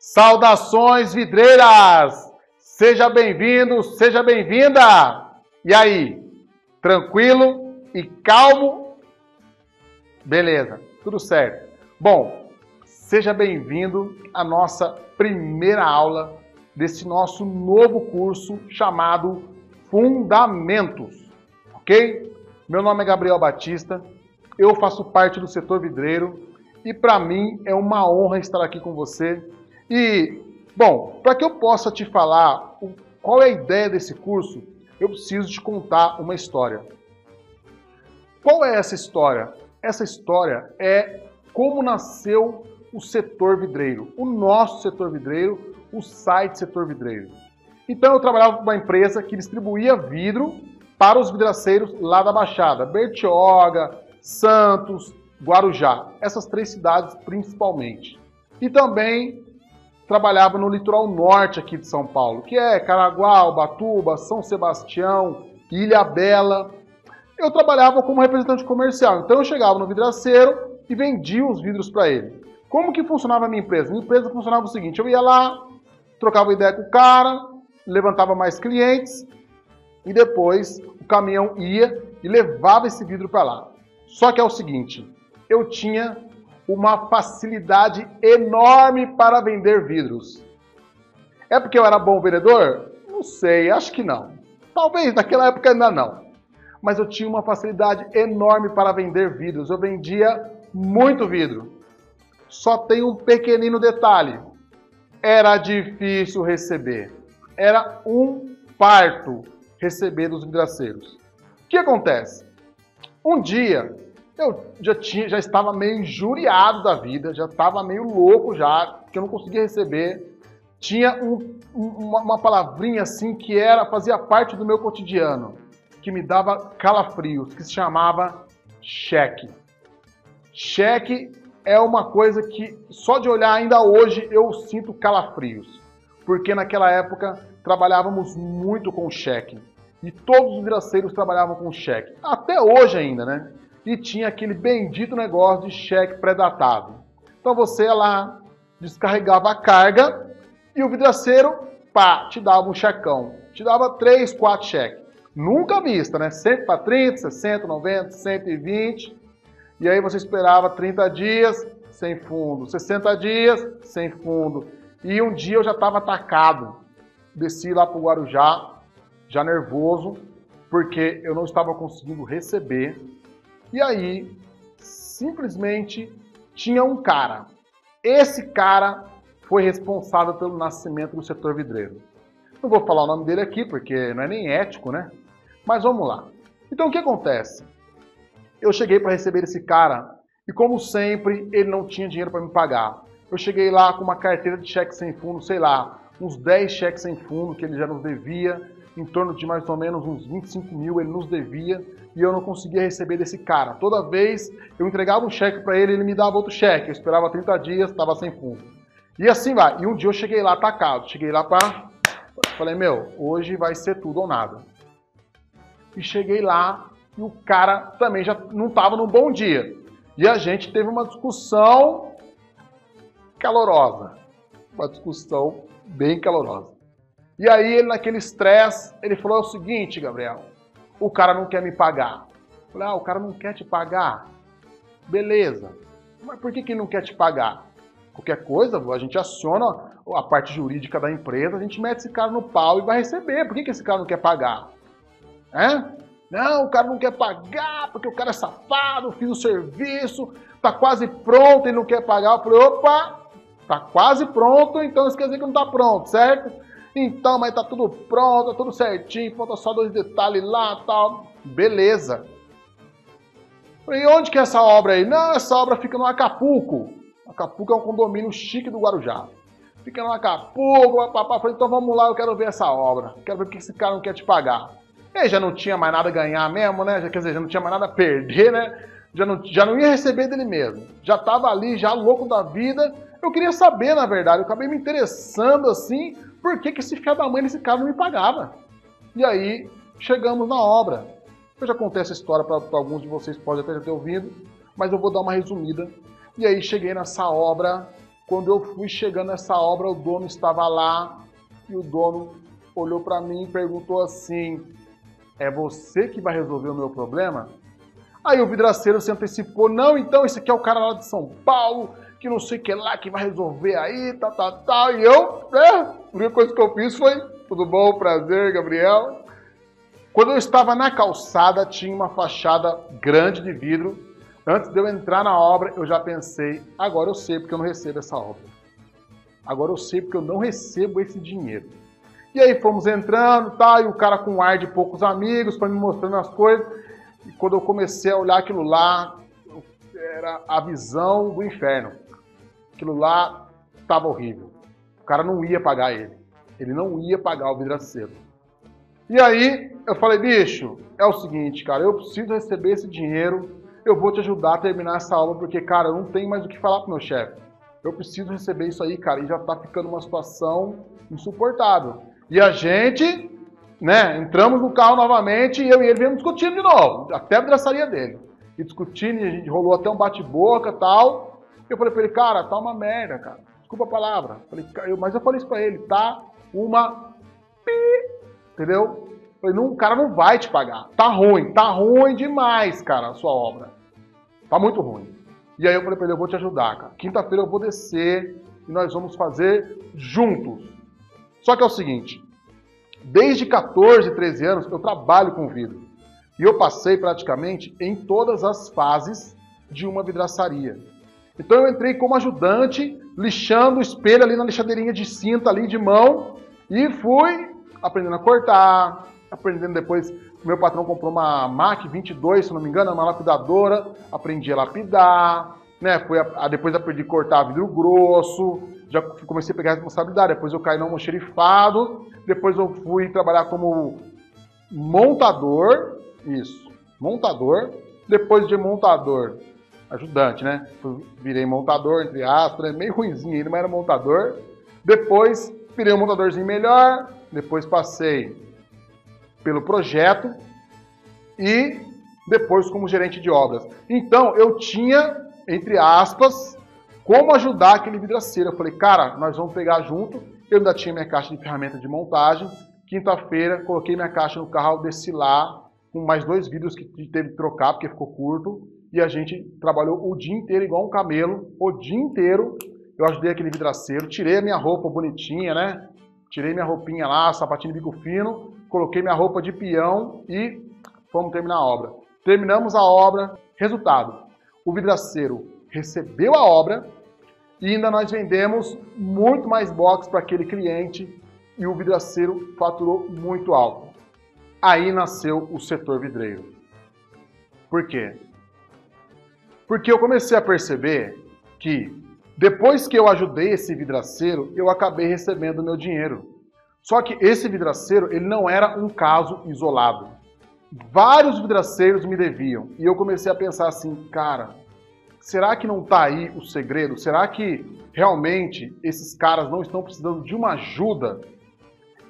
Saudações vidreiras! Seja bem-vindo, seja bem-vinda! E aí, tranquilo e calmo? Beleza, tudo certo. Bom, seja bem-vindo à nossa primeira aula desse nosso novo curso chamado Fundamentos, ok? Meu nome é Gabriel Batista, eu faço parte do setor vidreiro e para mim é uma honra estar aqui com você. E, bom, para que eu possa te falar qual é a ideia desse curso, eu preciso te contar uma história. Qual é essa história? Essa história é como nasceu o setor vidreiro, o nosso setor vidreiro, o site Setor Vidreiro. Então eu trabalhava com uma empresa que distribuía vidro para os vidraceiros lá da Baixada, Bertioga, Santos, Guarujá, essas três cidades principalmente. E também trabalhava no litoral norte aqui de São Paulo, que é Caraguá, Ubatuba, São Sebastião, Ilhabela. Eu trabalhava como representante comercial, então eu chegava no vidraceiro e vendia os vidros para ele. Como que funcionava a minha empresa? Minha empresa funcionava o seguinte, eu ia lá, trocava ideia com o cara, levantava mais clientes e depois o caminhão ia e levava esse vidro para lá. Só que é o seguinte, eu tinha uma facilidade enorme para vender vidros. É porque eu era bom vendedor? Não sei, acho que não. Talvez naquela época ainda não. Mas eu tinha uma facilidade enorme para vender vidros. Eu vendia muito vidro. Só tem um pequenino detalhe. Era difícil receber. Era um parto receber dos vidraceiros. O que acontece? Um dia eu já estava meio injuriado da vida, já estava meio louco já, porque eu não conseguia receber. Tinha uma palavrinha assim que fazia parte do meu cotidiano, que me dava calafrios, que se chamava cheque. Cheque é uma coisa que só de olhar ainda hoje eu sinto calafrios, porque naquela época trabalhávamos muito com cheque. E todos os vidraceiros trabalhavam com cheque. Até hoje ainda, né? E tinha aquele bendito negócio de cheque pré-datado. Então você ia lá, descarregava a carga e o vidraceiro, pá, te dava um checão. Te dava 3, 4 cheques. Nunca vista, né? Sempre para 30, 60, 90, 120. E aí você esperava 30 dias, sem fundo. 60 dias, sem fundo. E um dia eu já estava atacado. Desci lá para o Guarujá, já nervoso, porque eu não estava conseguindo receber. E aí, simplesmente, tinha um cara. Esse cara foi responsável pelo nascimento do setor vidreiro. Não vou falar o nome dele aqui, porque não é nem ético, né? Mas vamos lá. Então, o que acontece? Eu cheguei para receber esse cara e, como sempre, ele não tinha dinheiro para me pagar. Eu cheguei lá com uma carteira de cheque sem fundo, sei lá, uns 10 cheques sem fundo que ele já nos devia, em torno de mais ou menos uns 25 mil ele nos devia e eu não conseguia receber desse cara. Toda vez eu entregava um cheque para ele, ele me dava outro cheque. Eu esperava 30 dias, estava sem fundo. E assim vai. E um dia eu cheguei lá atacado. Cheguei lá para... Falei, meu, hoje vai ser tudo ou nada. E cheguei lá e o cara também já não estava num bom dia. E a gente teve uma discussão calorosa. Uma discussão bem calorosa. E aí, ele naquele estresse, ele falou o seguinte, Gabriel, o cara não quer me pagar. Eu falei, o cara não quer te pagar? Beleza. Mas por que ele não quer te pagar? Qualquer coisa, a gente aciona a parte jurídica da empresa, a gente mete esse cara no pau e vai receber. Por que esse cara não quer pagar? Não, o cara não quer pagar porque o cara é safado, fiz o serviço, tá quase pronto e não quer pagar. Eu falei, opa, tá quase pronto, então isso quer dizer que não tá pronto, certo? Então, mas tá tudo pronto, tá tudo certinho, falta só 2 detalhes lá e tal. Beleza. E onde que é essa obra aí? Não, essa obra fica no Acapulco. Acapulco é um condomínio chique do Guarujá. Fica no Acapulco, papá. Falei, então vamos lá, eu quero ver essa obra. Quero ver porque esse cara não quer te pagar. Ele já não tinha mais nada a ganhar mesmo, né? Quer dizer, já não tinha mais nada a perder, né? Já não ia receber dele mesmo. Já tava ali, já louco da vida. Eu queria saber, na verdade. Eu acabei me interessando assim... Por que esse filho da mãe desse cara não me pagava? E aí, chegamos na obra. Eu já contei essa história para alguns de vocês, podem até já ter ouvido, mas eu vou dar uma resumida. E aí, cheguei nessa obra Quando eu fui chegando nessa obra, o dono estava lá e o dono olhou para mim e perguntou assim: é você que vai resolver o meu problema? Aí o vidraceiro se antecipou: não, então esse aqui é o cara lá de São Paulo, que não sei o que lá, que vai resolver aí, tal. E eu, a única coisa que eu fiz foi: tudo bom, prazer, Gabriel. Quando eu estava na calçada, tinha uma fachada grande de vidro. Antes de eu entrar na obra, eu já pensei: agora eu sei porque eu não recebo essa obra. Agora eu sei porque eu não recebo esse dinheiro. E aí fomos entrando, tá, e o cara com um ar de poucos amigos, foi me mostrando as coisas. E quando eu comecei a olhar aquilo lá, era a visão do inferno. Aquilo lá estava horrível. O cara não ia pagar ele. Ele não ia pagar o vidraceiro. E aí eu falei: bicho, é o seguinte, cara, eu preciso receber esse dinheiro, eu vou te ajudar a terminar essa obra, porque, cara, eu não tenho mais o que falar pro meu chefe. Eu preciso receber isso aí, cara, e já tá ficando uma situação insuportável. E a gente, né, entramos no carro novamente e eu e ele viemos discutindo de novo, até a vidraçaria dele. E discutindo, e a gente rolou até um bate-boca e tal. Eu falei pra ele: cara, tá uma merda, cara. Desculpa a palavra. Mas eu falei isso pra ele: tá uma... Entendeu? Eu falei: não, o cara não vai te pagar. Tá ruim demais, cara, a sua obra. Tá muito ruim. E aí eu falei pra ele: eu vou te ajudar, cara. Quinta-feira eu vou descer e nós vamos fazer juntos. Só que é o seguinte, desde 14, 13 anos eu trabalho com vidro. E eu passei praticamente em todas as fases de uma vidraçaria. Então eu entrei como ajudante, lixando o espelho ali na lixadeirinha de cinta ali de mão e fui aprendendo a cortar, aprendendo depois. O meu patrão comprou uma MAC 22, se não me engano, uma lapidadora, aprendi a lapidar, né? Depois aprendi a cortar vidro grosso, já comecei a pegar a responsabilidade, depois eu caí no almoxerifado, depois eu fui trabalhar como montador, montador, depois de montador, ajudante, né? Virei montador, entre aspas, meio ruimzinho ainda, mas era montador. Depois virei um montadorzinho melhor, depois passei pelo projeto e depois como gerente de obras. Então eu tinha, entre aspas, como ajudar aquele vidraceiro. Eu falei: cara, nós vamos pegar junto. Eu ainda tinha minha caixa de ferramenta de montagem. Quinta-feira, coloquei minha caixa no carro, desci lá, com mais 2 vidros que teve que trocar, porque ficou curto. E a gente trabalhou o dia inteiro, igual um camelo, o dia inteiro. Eu ajudei aquele vidraceiro, tirei a minha roupa bonitinha, né? Tirei minha roupinha lá, sapatinho de bico fino, coloquei minha roupa de peão e fomos terminar a obra. Terminamos a obra. Resultado: o vidraceiro recebeu a obra e ainda nós vendemos muito mais box para aquele cliente e o vidraceiro faturou muito alto. Aí nasceu o setor vidreiro. Por quê? Porque eu comecei a perceber que depois que eu ajudei esse vidraceiro, eu acabei recebendo meu dinheiro. Só que esse vidraceiro, ele não era um caso isolado. Vários vidraceiros me deviam. E eu comecei a pensar assim: cara, será que não está aí o segredo? Será que realmente esses caras não estão precisando de uma ajuda?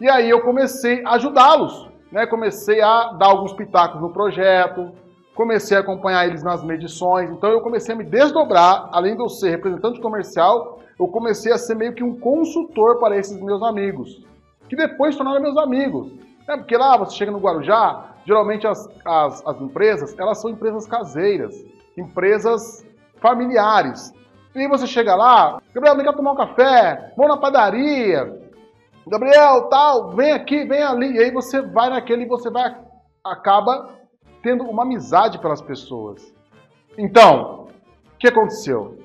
E aí eu comecei a ajudá-los, né? Comecei a dar alguns pitacos no projeto, comecei a acompanhar eles nas medições. Então eu comecei a me desdobrar, além de eu ser representante comercial, eu comecei a ser meio que um consultor para esses meus amigos, que depois se tornaram meus amigos. Porque lá você chega no Guarujá, geralmente as empresas, elas são empresas caseiras, empresas familiares. E aí você chega lá: Gabriel, vem cá tomar um café, vamos na padaria, Gabriel, tal, vem aqui, vem ali. E aí você vai naquele e você acaba tendo uma amizade pelas pessoas. Então, o que aconteceu?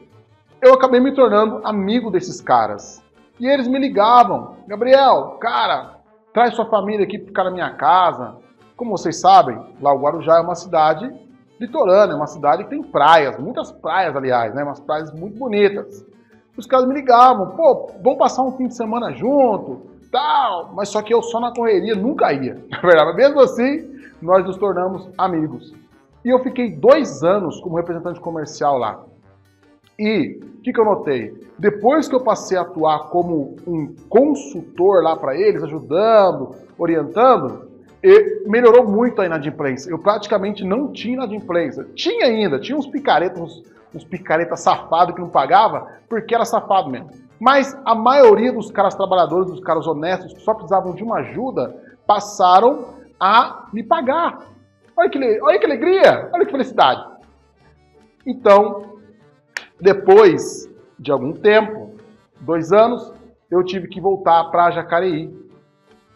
Eu acabei me tornando amigo desses caras. E eles me ligavam: Gabriel, cara, traz sua família aqui para ficar na minha casa. Como vocês sabem, lá o Guarujá é uma cidade litorânea, é uma cidade que tem praias, muitas praias, aliás, né? Umas praias muito bonitas. Os caras me ligavam: pô, vamos passar um fim de semana junto, tal. Mas só que eu só na correria nunca ia, na verdade. Mas mesmo assim, nós nos tornamos amigos. E eu fiquei 2 anos como representante comercial lá. E o que eu notei? Depois que eu passei a atuar como um consultor lá para eles, ajudando, orientando, E melhorou muito a inadimplência. Eu praticamente não tinha inadimplência. Tinha ainda, tinha uns picaretas safados que não pagava, porque era safado mesmo. Mas a maioria dos caras trabalhadores, dos caras honestos, que só precisavam de uma ajuda, passaram a me pagar. Olha que alegria, olha que felicidade. Então, depois de algum tempo, 2 anos, eu tive que voltar para Jacareí,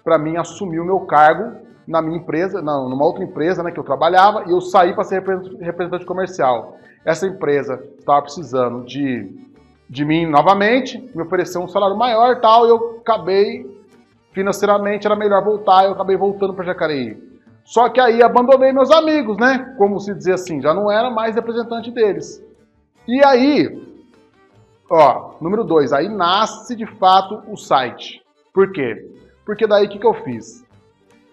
para mim assumir o meu cargo na minha empresa, numa outra empresa, né, que eu trabalhava, e eu saí para ser representante comercial. Essa empresa estava precisando de mim novamente, me ofereceu um salário maior e tal, e eu acabei, financeiramente era melhor voltar, eu acabei voltando para Jacareí. Só que aí abandonei meus amigos, né, como se dizer assim, já não era mais representante deles. E aí, ó, número 2, aí nasce de fato o site. Por quê? Porque daí o que eu fiz?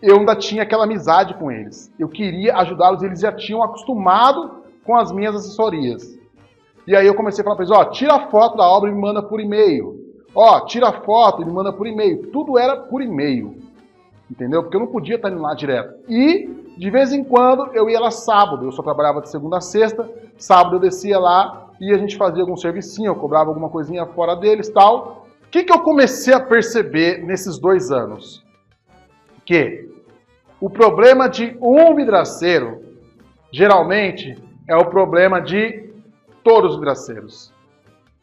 Eu ainda tinha aquela amizade com eles. Eu queria ajudá-los, eles já tinham acostumado com as minhas assessorias. E aí eu comecei a falar para eles, ó, tira a foto da obra e me manda por e-mail. Ó, tira a foto e me manda por e-mail. Tudo era por e-mail. Entendeu? Porque eu não podia estar indo lá direto. E, de vez em quando, eu ia lá sábado. Eu só trabalhava de segunda a sexta. Sábado eu descia lá e a gente fazia algum servicinho, eu cobrava alguma coisinha fora deles e tal. O que eu comecei a perceber nesses 2 anos? Que o problema de um vidraceiro, geralmente, é o problema de todos os vidraceiros.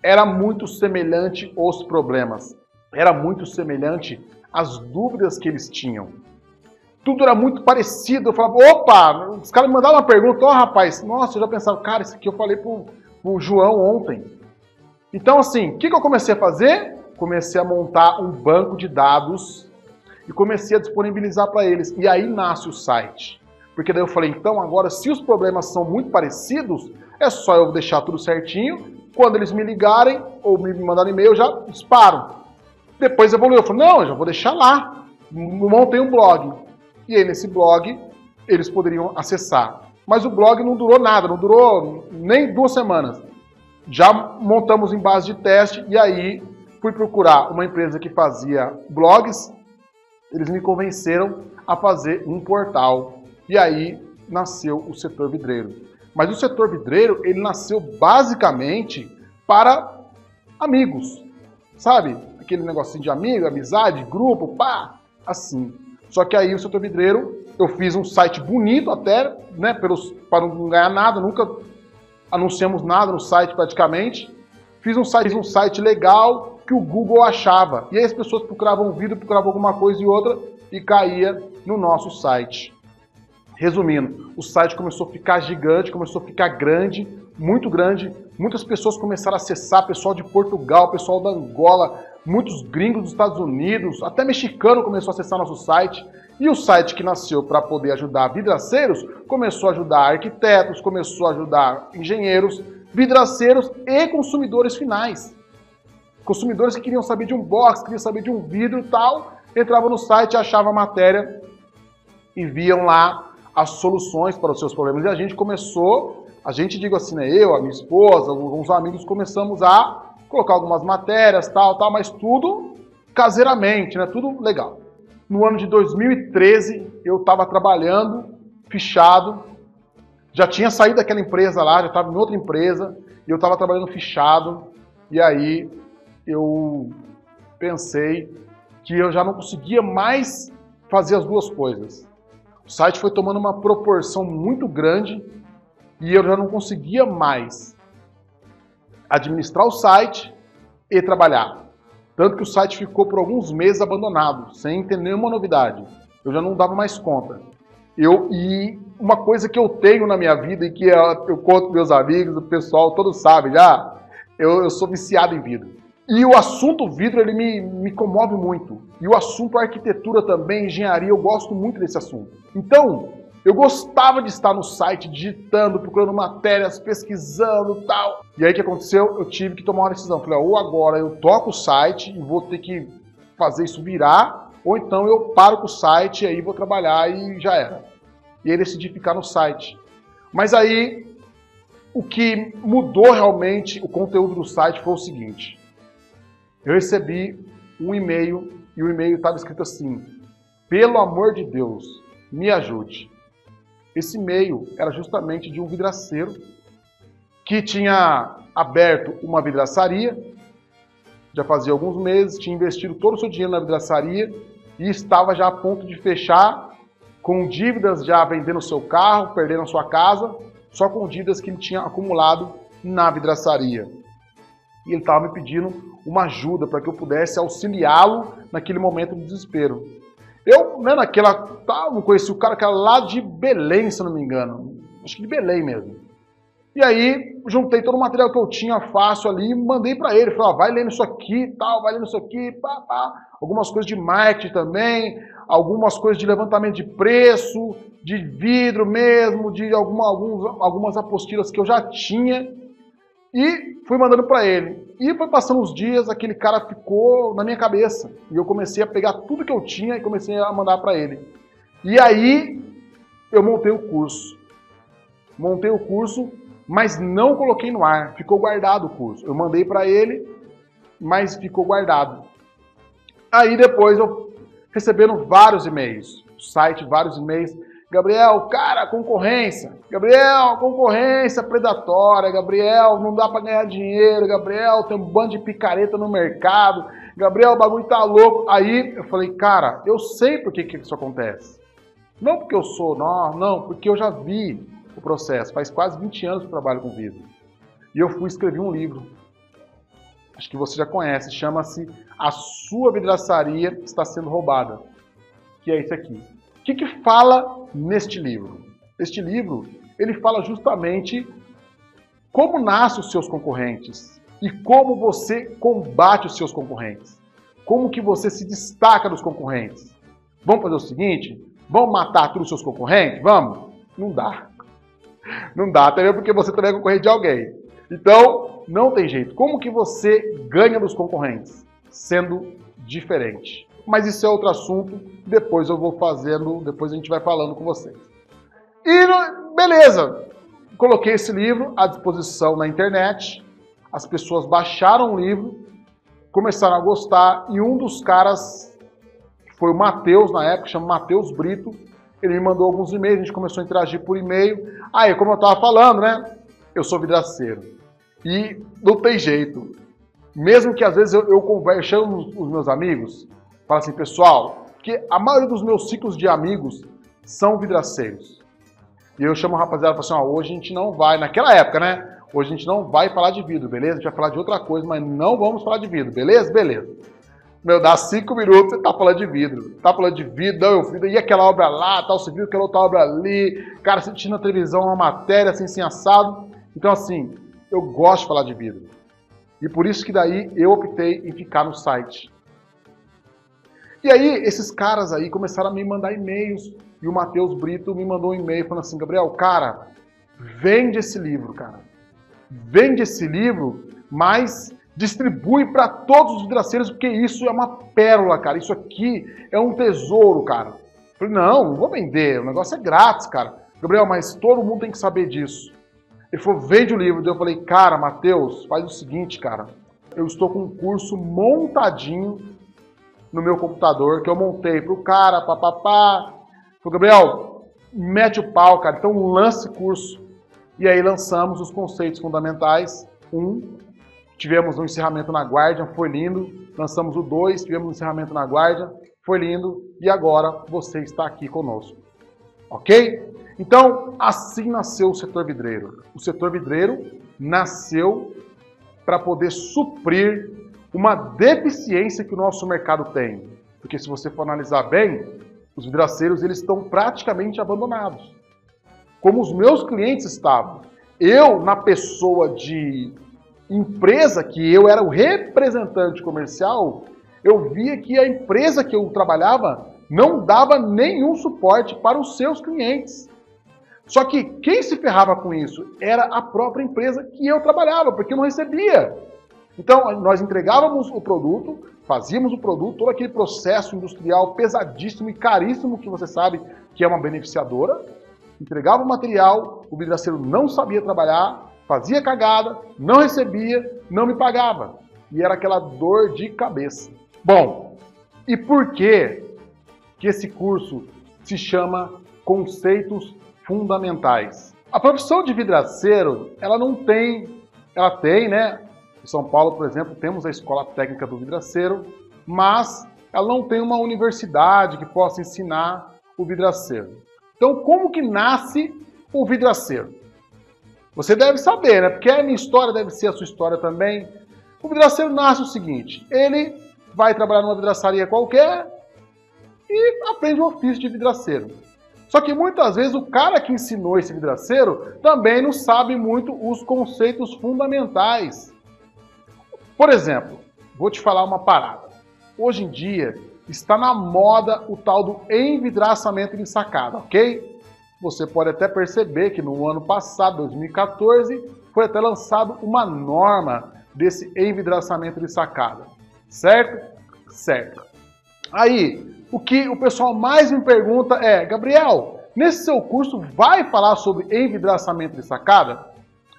Era muito semelhante os problemas. Era muito semelhante as dúvidas que eles tinham. Tudo era muito parecido. Eu falava, opa, os caras me mandavam uma pergunta, ó, rapaz, nossa, eu já pensava, cara, isso aqui eu falei pro João ontem. Então, assim, o que eu comecei a fazer? Comecei a montar um banco de dados e comecei a disponibilizar para eles. E aí nasce o site. Porque daí eu falei, então agora, se os problemas são muito parecidos, é só eu deixar tudo certinho. Quando eles me ligarem ou me mandarem e-mail, eu já disparo. Depois evoluiu. Eu falei, não, eu já vou deixar lá. Montei um blog. E aí, nesse blog, eles poderiam acessar. Mas o blog não durou nada, não durou nem 2 semanas. Já montamos em base de teste e aí fui procurar uma empresa que fazia blogs. Eles me convenceram a fazer um portal. E aí nasceu o setor vidreiro. Mas o setor vidreiro, ele nasceu basicamente para amigos. Sabe? Aquele negocinho de amigo, amizade, grupo, pá, assim. Só que aí o setor vidreiro, eu fiz um site bonito até, né, para não ganhar nada, nunca anunciamos nada no site praticamente. Fiz um site legal que o Google achava. E aí as pessoas procuravam um vídeo, procuravam alguma coisa e outra e caía no nosso site. Resumindo, o site começou a ficar gigante, começou a ficar grande, muito grande. Muitas pessoas começaram a acessar, pessoal de Portugal, pessoal da Angola, muitos gringos dos Estados Unidos, até mexicano começou a acessar nosso site. E o site que nasceu para poder ajudar vidraceiros, começou a ajudar arquitetos, começou a ajudar engenheiros, vidraceiros e consumidores finais. Consumidores que queriam saber de um box, queriam saber de um vidro e tal, entravam no site, achavam a matéria e viam lá as soluções para os seus problemas. E a gente começou, digo assim, né, eu, a minha esposa, alguns amigos, começamos a colocar algumas matérias, tal, mas tudo caseiramente, né, tudo legal. No ano de 2013, eu estava trabalhando, fichado, já tinha saído daquela empresa lá, já estava em outra empresa, e eu estava trabalhando fichado, e aí eu pensei que eu já não conseguia mais fazer as duas coisas. O site foi tomando uma proporção muito grande e eu já não conseguia mais administrar o site e trabalhar. Tanto que o site ficou por alguns meses abandonado, sem ter nenhuma novidade. Eu já não dava mais conta. E uma coisa que eu tenho na minha vida e que eu conto para meus amigos, o pessoal todos sabem já, eu sou viciado em vidro. E o assunto vidro, ele me comove muito. E o assunto arquitetura também, engenharia, eu gosto muito desse assunto. Então, eu gostava de estar no site, digitando, procurando matérias, pesquisando e tal. E aí o que aconteceu? Eu tive que tomar uma decisão. Falei, ou agora eu toco o site e vou ter que fazer isso virar, ou então eu paro com o site e aí vou trabalhar e já era. E aí decidi ficar no site. Mas aí, o que mudou realmente o conteúdo do site foi o seguinte. Eu recebi um e-mail e o e-mail estava escrito assim: pelo amor de Deus, me ajude. Esse e-mail era justamente de um vidraceiro que tinha aberto uma vidraçaria, já fazia alguns meses, tinha investido todo o seu dinheiro na vidraçaria e estava já a ponto de fechar, com dívidas já vendendo o seu carro, perdendo a sua casa, só com dívidas que ele tinha acumulado na vidraçaria. E ele estava me pedindo uma ajuda para que eu pudesse auxiliá-lo naquele momento de desespero. Eu, né, não conheci o cara que era lá de Belém, se eu não me engano. Acho que de Belém mesmo. E aí, juntei todo o material que eu tinha fácil ali e mandei para ele. Falei, vai lendo isso aqui, tal, vai lendo isso aqui, pá, pá. Algumas coisas de marketing também, algumas coisas de levantamento de preço, de vidro mesmo, de algumas apostilas que eu já tinha. E fui mandando para ele. E foi passando os dias, aquele cara ficou na minha cabeça. E eu comecei a pegar tudo que eu tinha e comecei a mandar para ele. E aí, eu montei o curso. Montei o curso, mas não coloquei no ar. Ficou guardado o curso. Eu mandei para ele, mas ficou guardado. Aí depois eu recebendo vários e-mails. O site, vários e-mails. Gabriel, cara, concorrência. Gabriel, concorrência predatória. Gabriel, não dá para ganhar dinheiro. Gabriel, tem um bando de picareta no mercado. Gabriel, o bagulho tá louco. Aí eu falei, cara, eu sei por que isso acontece. Não porque eu sou, não, porque eu já vi o processo. Faz quase 20 anos que eu trabalho com vidro. E eu fui escrever um livro. Acho que você já conhece. Chama-se A Sua Vidraçaria Está Sendo Roubada. Que é esse aqui. O que fala neste livro? Este livro, ele fala justamente como nascem os seus concorrentes e como você combate os seus concorrentes. Como que você se destaca dos concorrentes. Vamos fazer o seguinte? Vamos matar todos os seus concorrentes? Vamos? Não dá. Não dá, até mesmo porque você também é concorrente de alguém. Então, não tem jeito. Como que você ganha dos concorrentes? Sendo diferente. Mas isso é outro assunto, depois eu vou fazendo, depois a gente vai falando com vocês. E beleza, coloquei esse livro à disposição na internet, as pessoas baixaram o livro, começaram a gostar, e um dos caras, que foi o Matheus na época, chama Matheus Brito, ele me mandou alguns e-mails, a gente começou a interagir por e-mail. Aí, como eu estava falando, né, eu sou vidraceiro, e não tem jeito, mesmo que às vezes eu chamo os meus amigos, fala assim, pessoal, que a maioria dos meus ciclos de amigos são vidraceiros. E eu chamo a rapaziada e falo assim, hoje a gente não vai, naquela época, né? Hoje a gente não vai falar de vidro, beleza? A gente vai falar de outra coisa, mas não vamos falar de vidro, beleza? Beleza. Meu, dá 5 minutos você tá falando de vidro. Tá falando de vidro, não, eu fui, e aquela obra lá, tal, você viu aquela outra obra ali, cara, você tinha na televisão uma matéria assim assado. Então, assim, eu gosto de falar de vidro. E por isso que daí eu optei em ficar no site. E aí, esses caras aí começaram a me mandar e-mails, e o Matheus Brito me mandou um e-mail falando assim, Gabriel, cara, vende esse livro, cara. Vende esse livro, mas distribui para todos os vidraceiros, porque isso é uma pérola, cara. Isso aqui é um tesouro, cara. Eu falei, não vou vender, o negócio é grátis, cara. Gabriel, mas todo mundo tem que saber disso. Ele falou, vende o livro. Daí eu falei, cara, Matheus, faz o seguinte, cara. Eu estou com um curso montadinho no meu computador, que eu montei pro cara, papapá. Falei, Gabriel, mete o pau, cara. Então lance curso. E aí lançamos os conceitos fundamentais. Tivemos um encerramento na Guardian, foi lindo. Lançamos o 2, tivemos um encerramento na Guardian, foi lindo. E agora você está aqui conosco. Ok? Então, assim nasceu o setor vidreiro. O setor vidreiro nasceu para poder suprir uma deficiência que o nosso mercado tem. Porque se você for analisar bem, os vidraceiros eles estão praticamente abandonados. Como os meus clientes estavam. Eu, na pessoa de empresa, que eu era o representante comercial, eu via que a empresa que eu trabalhava não dava nenhum suporte para os seus clientes. Só que quem se ferrava com isso era a própria empresa que eu trabalhava, porque eu não recebia. Então, nós entregávamos o produto, fazíamos o produto, todo aquele processo industrial pesadíssimo e caríssimo que você sabe que é uma beneficiadora, entregava o material, o vidraceiro não sabia trabalhar, fazia cagada, não recebia, não me pagava. E era aquela dor de cabeça. Bom, e por que esse curso se chama conceitos fundamentais. A profissão de vidraceiro, ela tem, né? Em São Paulo, por exemplo, temos a Escola Técnica do Vidraceiro, mas ela não tem uma universidade que possa ensinar o vidraceiro. Então, como que nasce o vidraceiro? Você deve saber, né? Porque a minha história deve ser a sua história também. O vidraceiro nasce o seguinte: ele vai trabalhar numa vidraçaria qualquer e aprende o ofício de vidraceiro. Só que muitas vezes o cara que ensinou esse vidraceiro também não sabe muito os conceitos fundamentais. Por exemplo, vou te falar uma parada. Hoje em dia está na moda o tal do envidraçamento de sacada, ok? Você pode até perceber que no ano passado, 2014, foi até lançado uma norma desse envidraçamento de sacada. Certo? Certo. Aí, o que o pessoal mais me pergunta é: Gabriel, nesse seu curso vai falar sobre envidraçamento de sacada?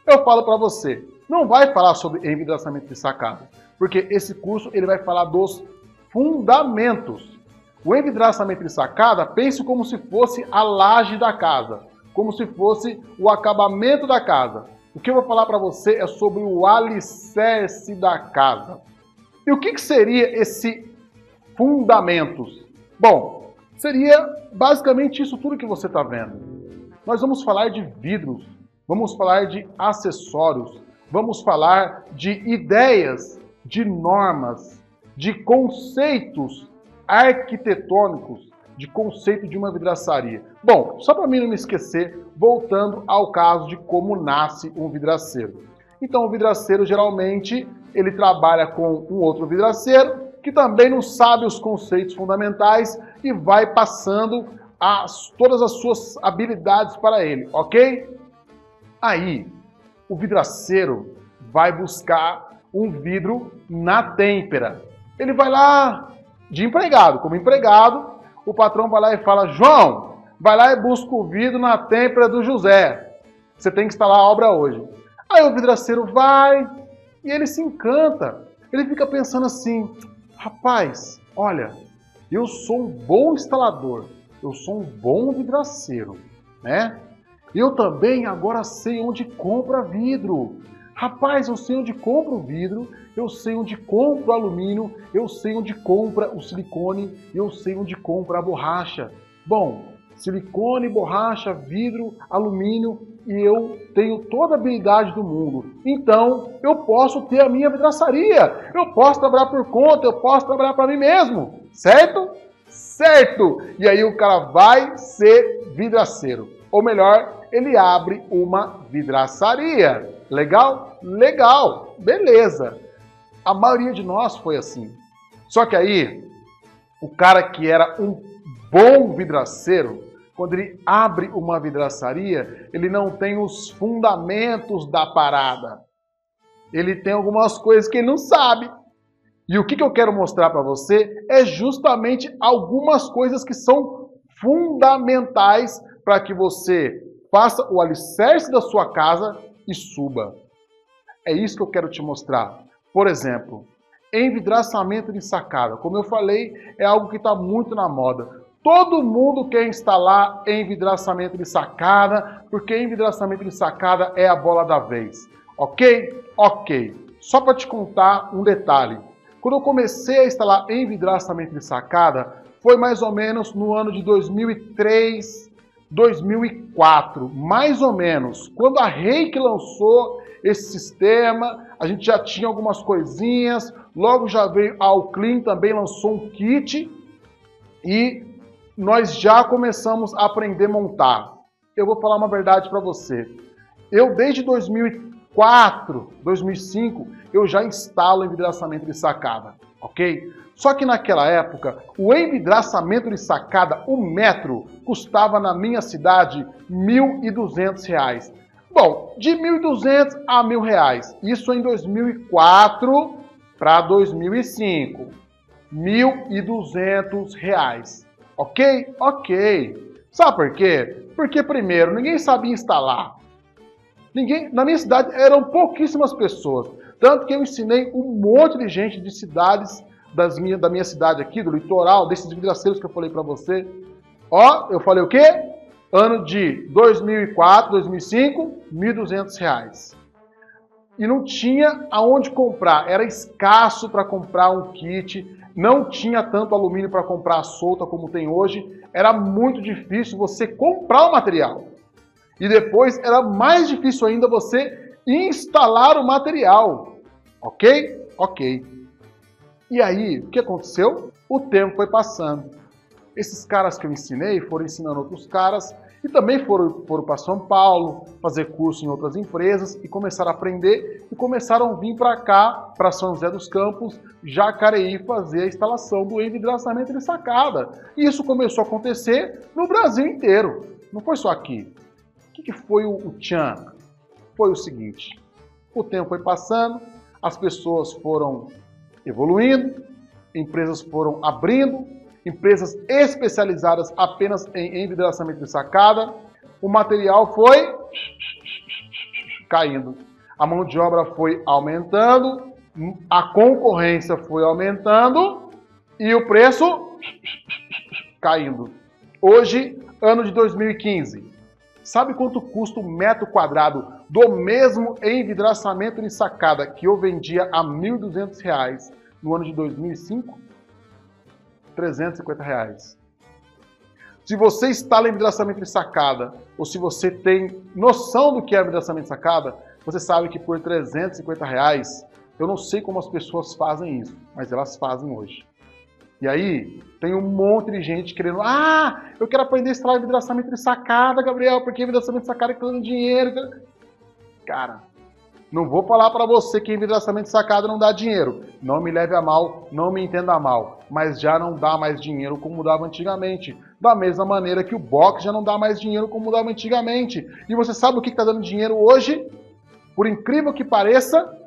Eu falo para você, não vai falar sobre envidraçamento de sacada, porque esse curso ele vai falar dos fundamentos. O envidraçamento de sacada, pense como se fosse a laje da casa, como se fosse o acabamento da casa. O que eu vou falar para você é sobre o alicerce da casa. E o que seria esse fundamentos? Bom, seria basicamente isso tudo que você está vendo. Nós vamos falar de vidros, vamos falar de acessórios, vamos falar de ideias, de normas, de conceitos arquitetônicos, de conceito de uma vidraçaria. Bom, só para mim não me esquecer, voltando ao caso de como nasce um vidraceiro. Então o vidraceiro geralmente ele trabalha com um outro vidraceiro que também não sabe os conceitos fundamentais e vai passando todas as suas habilidades para ele, ok? Aí o vidraceiro vai buscar um vidro na têmpera. Ele vai lá de empregado, como empregado, o patrão vai lá e fala: João, vai lá e busca o vidro na têmpera do José. Você tem que instalar a obra hoje. Aí o vidraceiro vai e ele se encanta. Ele fica pensando assim: rapaz, olha, eu sou um bom instalador, eu sou um bom vidraceiro, né? Eu também agora sei onde compra vidro. Rapaz, eu sei onde compra o vidro, eu sei onde compra o alumínio, eu sei onde compra o silicone, eu sei onde compra a borracha. Bom, silicone, borracha, vidro, alumínio, e eu tenho toda a habilidade do mundo. Então, eu posso ter a minha vidraçaria, eu posso trabalhar por conta, eu posso trabalhar para mim mesmo, certo? Certo! E aí o cara vai ser vidraceiro. Ou melhor, ele abre uma vidraçaria. Legal? Legal! Beleza! A maioria de nós foi assim. Só que aí, o cara que era um bom vidraceiro, quando ele abre uma vidraçaria, ele não tem os fundamentos da parada. Ele tem algumas coisas que ele não sabe. E o que eu quero mostrar para você é justamente algumas coisas que são fundamentais para que você faça o alicerce da sua casa e suba. É isso que eu quero te mostrar. Por exemplo, envidraçamento de sacada. Como eu falei, é algo que está muito na moda. Todo mundo quer instalar envidraçamento de sacada, porque envidraçamento de sacada é a bola da vez. Ok? Ok. Só para te contar um detalhe. Quando eu comecei a instalar envidraçamento de sacada, foi mais ou menos no ano de 2003, 2004, mais ou menos. Quando a Reiki lançou esse sistema, a gente já tinha algumas coisinhas, logo já veio a Alclean, também lançou um kit e nós já começamos a aprender a montar. Eu vou falar uma verdade para você. Eu desde 2004, 2005, eu já instalo envidraçamento de sacada, ok? Só que naquela época, o envidraçamento de sacada, o metro, custava na minha cidade R$ 1.200. Bom, de R$ 1.200 a R$ 1.000. Isso em 2004 para 2005. R$ 1.200. Ok? Ok. Sabe por quê? Porque, primeiro, ninguém sabia instalar. Na minha cidade eram pouquíssimas pessoas. Tanto que eu ensinei um monte de gente de cidades da minha cidade aqui, do litoral, desses vidraceiros que eu falei para você. Ó, eu falei o quê? Ano de 2004, 2005, R$ 1.200. E não tinha aonde comprar, era escasso para comprar um kit, não tinha tanto alumínio para comprar a solta como tem hoje, era muito difícil você comprar o material. E depois era mais difícil ainda você instalar o material. Ok? Ok. E aí, o que aconteceu? O tempo foi passando. Esses caras que eu ensinei foram ensinando outros caras e também foram para São Paulo fazer curso em outras empresas e começaram a aprender e começaram a vir para cá, para São José dos Campos, Jacareí, fazer a instalação do envidraçamento de sacada. E isso começou a acontecer no Brasil inteiro, não foi só aqui. O que foi o tchan? Foi o seguinte, o tempo foi passando, as pessoas foram evoluindo, empresas foram abrindo, empresas especializadas apenas em envidraçamento de sacada, o material foi caindo, a mão de obra foi aumentando, a concorrência foi aumentando e o preço caindo. Hoje, ano de 2015, sabe quanto custa um metro quadrado do mesmo envidraçamento de sacada que eu vendia a R$ 1.200 no ano de 2005? R$ 350. Se você instala envidraçamento de sacada, ou se você tem noção do que é envidraçamento de sacada, você sabe que por R$ 350, eu não sei como as pessoas fazem isso, mas elas fazem hoje. E aí, tem um monte de gente querendo, eu quero aprender a instalar envidraçamento de sacada, Gabriel, porque envidraçamento de sacada é que tá dando dinheiro. Cara, não vou falar para você que envidraçamento de sacada não dá dinheiro. Não me leve a mal, não me entenda mal. Mas já não dá mais dinheiro como dava antigamente. Da mesma maneira que o box já não dá mais dinheiro como dava antigamente. E você sabe o que está dando dinheiro hoje? Por incrível que pareça,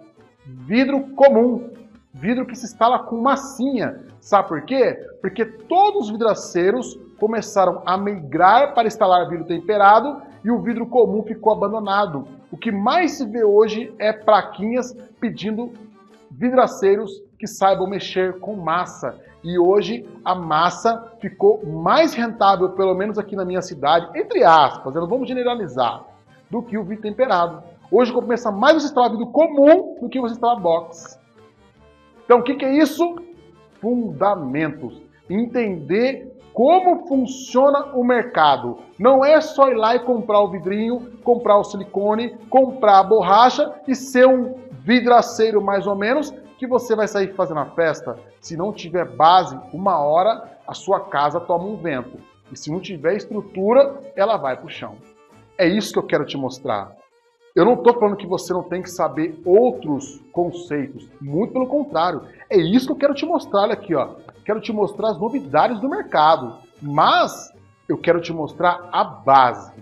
vidro comum. Vidro que se instala com massinha. Sabe por quê? Porque todos os vidraceiros começaram a migrar para instalar vidro temperado e o vidro comum ficou abandonado. O que mais se vê hoje é plaquinhas pedindo vidraceiros que saibam mexer com massa. E hoje a massa ficou mais rentável, pelo menos aqui na minha cidade, entre aspas, não vamos generalizar, do que o vidro temperado. Hoje começa mais você instalar vidro comum do que você instalar box. Então o que é isso? Fundamentos. Entender como funciona o mercado. Não é só ir lá e comprar o vidrinho, comprar o silicone, comprar a borracha e ser um vidraceiro mais ou menos que você vai sair fazendo a festa. Se não tiver base, uma hora a sua casa toma um vento. E se não tiver estrutura, ela vai para o chão. É isso que eu quero te mostrar. Eu não estou falando que você não tem que saber outros conceitos. Muito pelo contrário. É isso que eu quero te mostrar. Olha aqui, ó. Quero te mostrar as novidades do mercado. Mas eu quero te mostrar a base.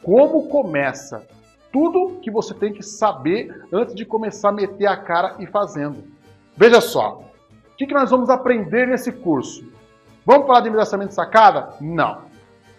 Como começa. Tudo que você tem que saber antes de começar a meter a cara e fazendo. Veja só. O que nós vamos aprender nesse curso? Vamos falar de envidraçamento de sacada? Não.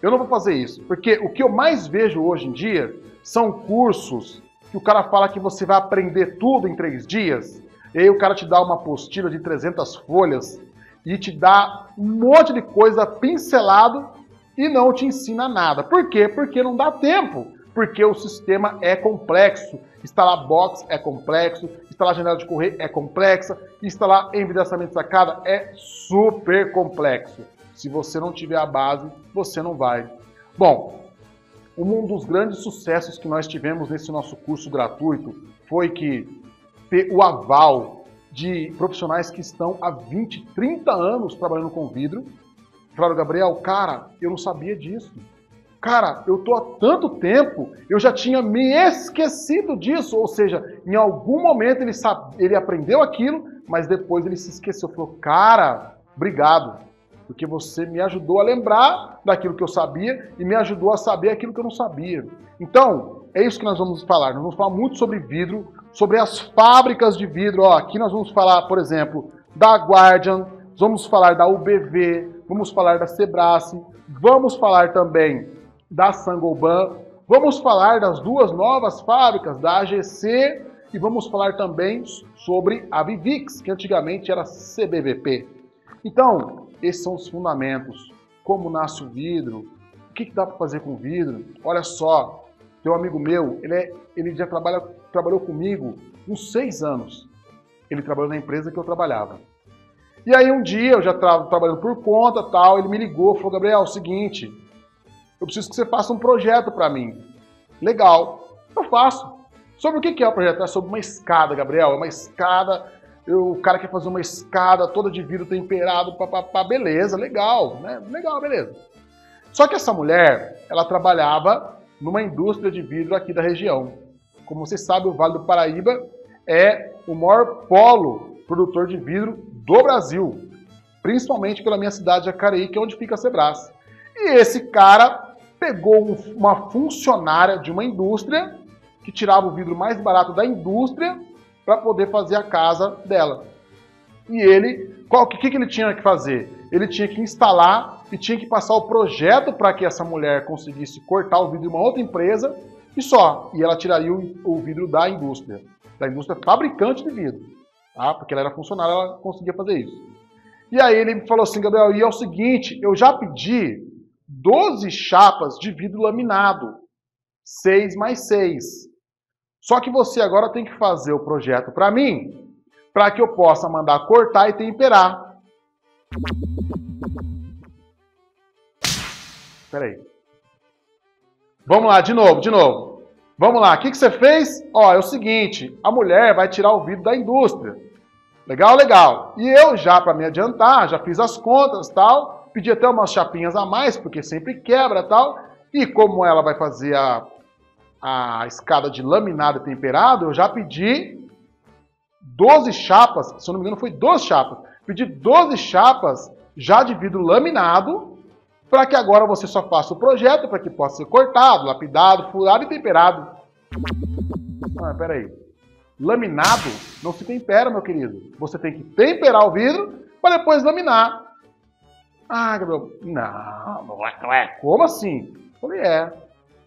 Eu não vou fazer isso. Porque o que eu mais vejo hoje em dia são cursos que o cara fala que você vai aprender tudo em 3 dias. E aí o cara te dá uma apostila de 300 folhas e te dá um monte de coisa pincelado e não te ensina nada. Por quê? Porque não dá tempo. Porque o sistema é complexo. Instalar box é complexo, instalar janela de correr é complexa, instalar envidraçamento de sacada é super complexo. Se você não tiver a base, você não vai. Bom, um dos grandes sucessos que nós tivemos nesse nosso curso gratuito foi que ter o aval de profissionais que estão há 20, 30 anos trabalhando com vidro. Falaram, Gabriel, cara, eu não sabia disso. Cara, eu tô há tanto tempo, eu já tinha me esquecido disso. Ou seja, em algum momento ele aprendeu aquilo, mas depois ele se esqueceu. Falou, cara, obrigado, porque você me ajudou a lembrar daquilo que eu sabia e me ajudou a saber aquilo que eu não sabia. Então, é isso que nós vamos falar. Nós vamos falar muito sobre vidro, sobre as fábricas de vidro. Ó, aqui nós vamos falar, por exemplo, da Guardian, vamos falar da UBV, vamos falar da Sebrace, vamos falar também da Saint-Gobain, vamos falar das 2 novas fábricas, da AGC, e vamos falar também sobre a Vivix, que antigamente era CBVP. Então, esses são os fundamentos. Como nasce o vidro, o que dá para fazer com vidro? Olha só, tem um amigo meu, ele já trabalhou comigo uns 6 anos. Ele trabalhou na empresa que eu trabalhava. E aí um dia, eu já estava trabalhando por conta, tal, ele me ligou, falou, Gabriel, é o seguinte, eu preciso que você faça um projeto para mim. Legal, eu faço. Sobre o que é o projeto? É sobre uma escada, Gabriel, é uma escada, o cara quer fazer uma escada toda de vidro temperado, papapá, beleza, legal, né? Legal, beleza. Só que essa mulher, ela trabalhava numa indústria de vidro aqui da região. Como vocês sabem, o Vale do Paraíba é o maior polo produtor de vidro do Brasil, principalmente pela minha cidade de Jacareí, que é onde fica a Sebras. E esse cara pegou uma funcionária de uma indústria que tirava o vidro mais barato da indústria para poder fazer a casa dela. E ele, o que ele tinha que fazer? Ele tinha que instalar e tinha que passar o projeto para que essa mulher conseguisse cortar o vidro de uma outra empresa e só. E ela tiraria o vidro da indústria fabricante de vidro, tá? Porque ela era funcionária, ela conseguia fazer isso. E aí ele falou assim, Gabriel, e é o seguinte, eu já pedi 12 chapas de vidro laminado, 6x6. Só que você agora tem que fazer o projeto para mim, para que eu possa mandar cortar e temperar. Espera aí. Vamos lá, de novo. Vamos lá, o que você fez? Ó, é o seguinte, a mulher vai tirar o vidro da indústria. Legal, legal. E eu já, para me adiantar, já fiz as contas, tal, pedi até umas chapinhas a mais, porque sempre quebra, tal. E como ela vai fazer a escada de laminado e temperado, eu já pedi 12 chapas, se eu não me engano foi 12 chapas. Pedi 12 chapas já de vidro laminado, para que agora você só faça o projeto, para que possa ser cortado, lapidado, furado e temperado. Ah, peraí. Laminado não se tempera, meu querido. Você tem que temperar o vidro para depois laminar. Ah, Gabriel, não é. Como assim? Eu falei,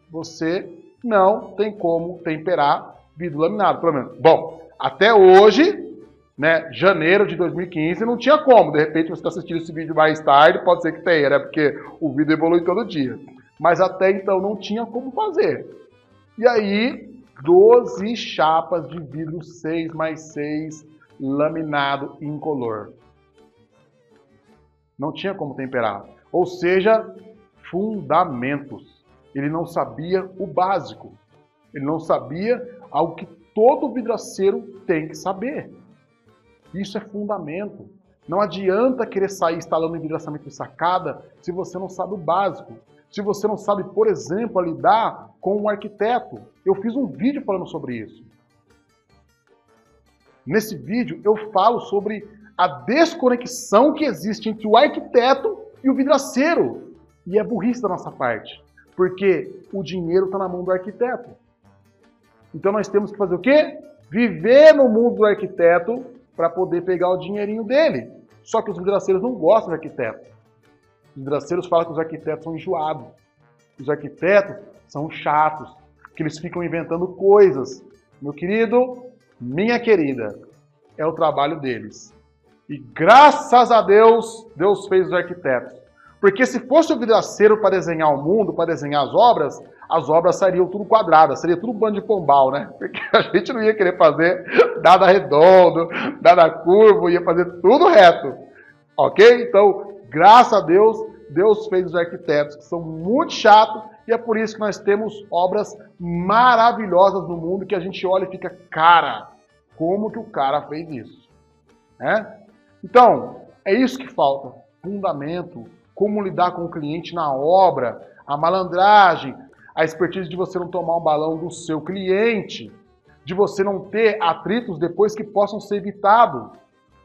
você não tem como temperar vidro laminado, pelo menos. Bom, até hoje, né, janeiro de 2015, não tinha como. De repente você está assistindo esse vídeo mais tarde, pode ser que tenha, né? Porque o vídeo evolui todo dia. Mas até então não tinha como fazer. E aí, 12 chapas de vidro 6x6 laminado incolor. Não tinha como temperar. Ou seja, fundamentos. Ele não sabia o básico. Ele não sabia algo que todo vidraceiro tem que saber. Isso é fundamento. Não adianta querer sair instalando envidraçamento de sacada se você não sabe o básico. Se você não sabe, por exemplo, lidar com um arquiteto. Eu fiz um vídeo falando sobre isso. Nesse vídeo eu falo sobre a desconexão que existe entre o arquiteto e o vidraceiro. E é burrice da nossa parte. Porque o dinheiro está na mão do arquiteto. Então nós temos que fazer o quê? Viver no mundo do arquiteto para poder pegar o dinheirinho dele. Só que os vidraceiros não gostam de arquiteto. Os vidraceiros falam que os arquitetos são enjoados. Os arquitetos são chatos, que eles ficam inventando coisas. Meu querido, minha querida, é o trabalho deles. E graças a Deus, Deus fez os arquitetos. Porque se fosse o vidraceiro para desenhar o mundo, para desenhar as obras sairiam tudo quadradas, seria tudo bando de pombal, né? Porque a gente não ia querer fazer nada redondo, nada curvo, ia fazer tudo reto. Ok? Então, graças a Deus, Deus fez os arquitetos, que são muito chatos, e é por isso que nós temos obras maravilhosas no mundo, que a gente olha e fica, cara, como que o cara fez isso? Né? Então, é isso que falta. Fundamento, como lidar com o cliente na obra, a malandragem, a expertise de você não tomar um balão do seu cliente, de você não ter atritos depois que possam ser evitados.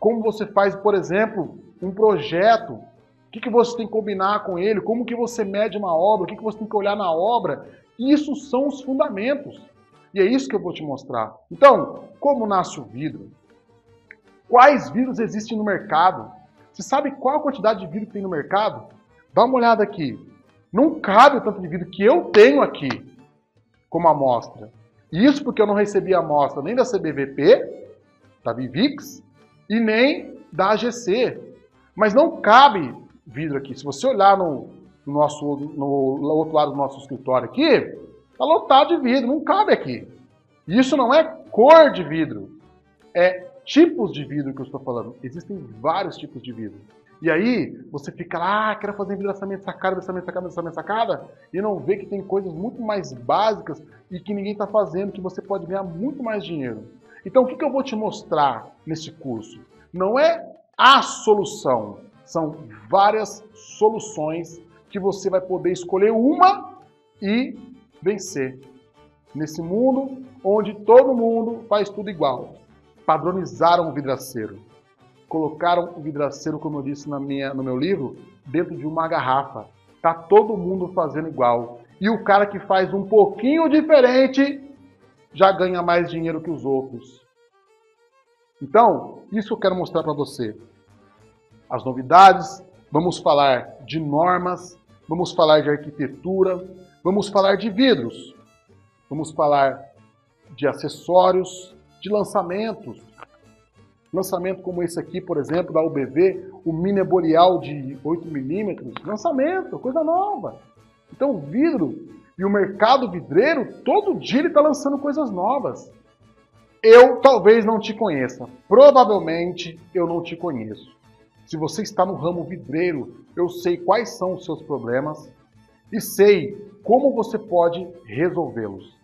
Como você faz, por exemplo, um projeto, o que você tem que combinar com ele, como que você mede uma obra, o que você tem que olhar na obra. Isso são os fundamentos. E é isso que eu vou te mostrar. Então, como nasce o vidro? Quais vidros existem no mercado? Você sabe qual a quantidade de vidro que tem no mercado? Dá uma olhada aqui. Não cabe o tanto de vidro que eu tenho aqui como amostra. Isso porque eu não recebi a amostra nem da CBVP, da Vivix, e nem da AGC. Mas não cabe vidro aqui. Se você olhar no outro lado do nosso escritório aqui, está lotado de vidro, não cabe aqui. Isso não é cor de vidro, é tipos de vidro que eu estou falando. Existem vários tipos de vidro. E aí, você fica lá, quero fazer vidraçamento sacada, vidraçamento sacada, e não vê que tem coisas muito mais básicas e que ninguém está fazendo, que você pode ganhar muito mais dinheiro. Então, o que eu vou te mostrar nesse curso? Não é a solução, são várias soluções que você vai poder escolher uma e vencer. Nesse mundo onde todo mundo faz tudo igual. Padronizaram o vidraceiro. Colocaram o vidraceiro, como eu disse no meu livro, dentro de uma garrafa. Tá todo mundo fazendo igual. E o cara que faz um pouquinho diferente já ganha mais dinheiro que os outros. Então, isso eu quero mostrar para você. As novidades, vamos falar de normas, vamos falar de arquitetura, vamos falar de vidros, vamos falar de acessórios, de lançamentos. Lançamento como esse aqui, por exemplo, da UBV, o mini boreal de 8mm, lançamento, coisa nova. Então o vidro e o mercado vidreiro, todo dia ele está lançando coisas novas. Eu talvez não te conheça, provavelmente eu não te conheço. Se você está no ramo vidreiro, eu sei quais são os seus problemas e sei como você pode resolvê-los.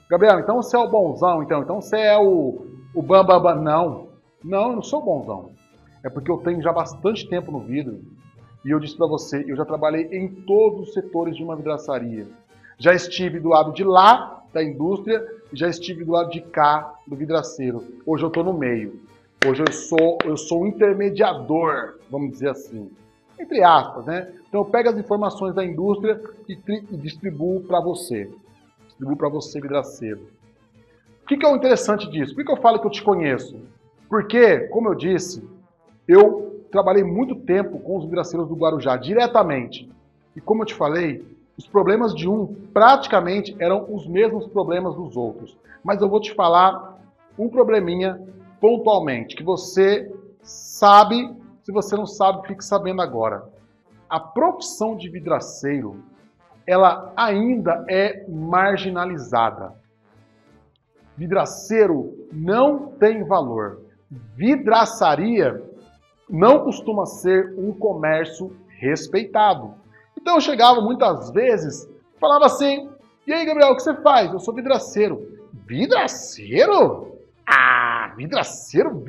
Gabriel, então você é o bonzão, então você é o bambambam. Não, eu não sou bonzão. É porque eu tenho já bastante tempo no vidro. E eu disse para você, eu já trabalhei em todos os setores de uma vidraçaria. Já estive do lado de lá, da indústria, e já estive do lado de cá, do vidraceiro. Hoje eu estou no meio. Hoje eu sou o intermediador, vamos dizer assim. Entre aspas, né? Então eu pego as informações da indústria e distribuo para você. Distribuo para você, vidraceiro. O que é o interessante disso? Por que eu falo que eu te conheço? Porque, como eu disse, eu trabalhei muito tempo com os vidraceiros do Guarujá, diretamente. E como eu te falei, os problemas de um praticamente eram os mesmos problemas dos outros. Mas eu vou te falar um probleminha pontualmente, que você sabe, se você não sabe, fique sabendo agora. A profissão de vidraceiro, ela ainda é marginalizada. Vidraceiro não tem valor. Vidraçaria não costuma ser um comércio respeitado. Então eu chegava muitas vezes, falava assim, e aí Gabriel, o que você faz? Eu sou vidraceiro. Vidraceiro? Ah, vidraceiro?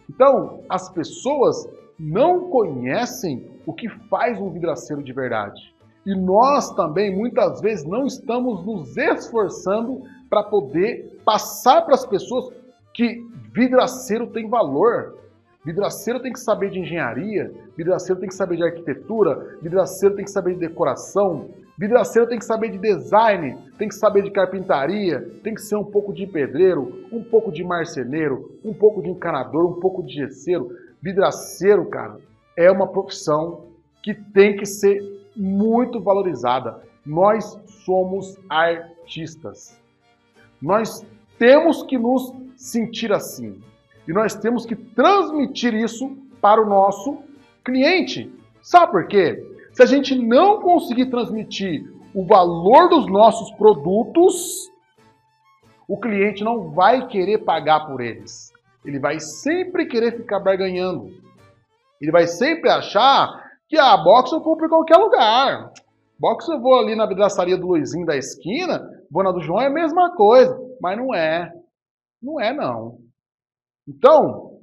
Então, as pessoas não conhecem o que faz um vidraceiro de verdade. E nós também, muitas vezes, não estamos nos esforçando para poder passar para as pessoas que vidraceiro tem valor. Vidraceiro tem que saber de engenharia, vidraceiro tem que saber de arquitetura, vidraceiro tem que saber de decoração, vidraceiro tem que saber de design, tem que saber de carpintaria, tem que ser um pouco de pedreiro, um pouco de marceneiro, um pouco de encanador, um pouco de gesseiro. Vidraceiro, cara, é uma profissão que tem que ser muito valorizada. Nós somos artistas. Nós temos que nos sentir assim. E nós temos que transmitir isso para o nosso cliente. Sabe por quê? Se a gente não conseguir transmitir o valor dos nossos produtos, o cliente não vai querer pagar por eles. Ele vai sempre querer ficar barganhando. Ele vai sempre achar que a box eu compro em qualquer lugar. Box eu vou ali na vidraçaria do Luizinho da esquina, vou na do João, é a mesma coisa. Mas não é. Não é, não. Então,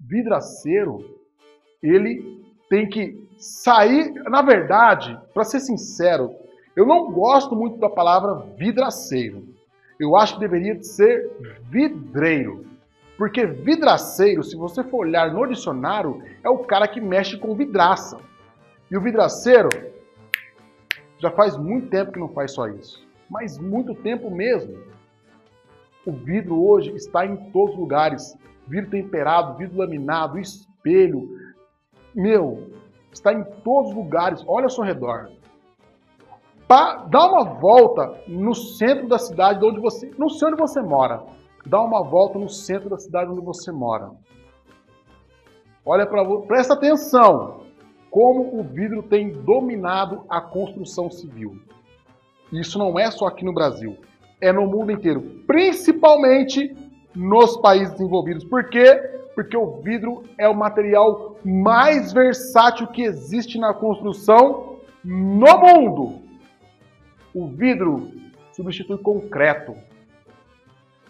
vidraceiro, ele tem que sair... Na verdade, para ser sincero, eu não gosto muito da palavra vidraceiro. Eu acho que deveria ser vidreiro. Porque vidraceiro, se você for olhar no dicionário, é o cara que mexe com vidraça. E o vidraceiro já faz muito tempo que não faz só isso. Mas muito tempo mesmo. O vidro hoje está em todos os lugares. Vidro temperado, vidro laminado, espelho. Meu, está em todos os lugares. Olha ao seu redor. Dá uma volta no centro da cidade, onde você, não sei onde você mora. Dá uma volta no centro da cidade onde você mora. Olha para você, presta atenção. como o vidro tem dominado a construção civil. Isso não é só aqui no Brasil, é no mundo inteiro, principalmente nos países desenvolvidos. Por quê? Porque o vidro é o material mais versátil que existe na construção no mundo. O vidro substitui concreto.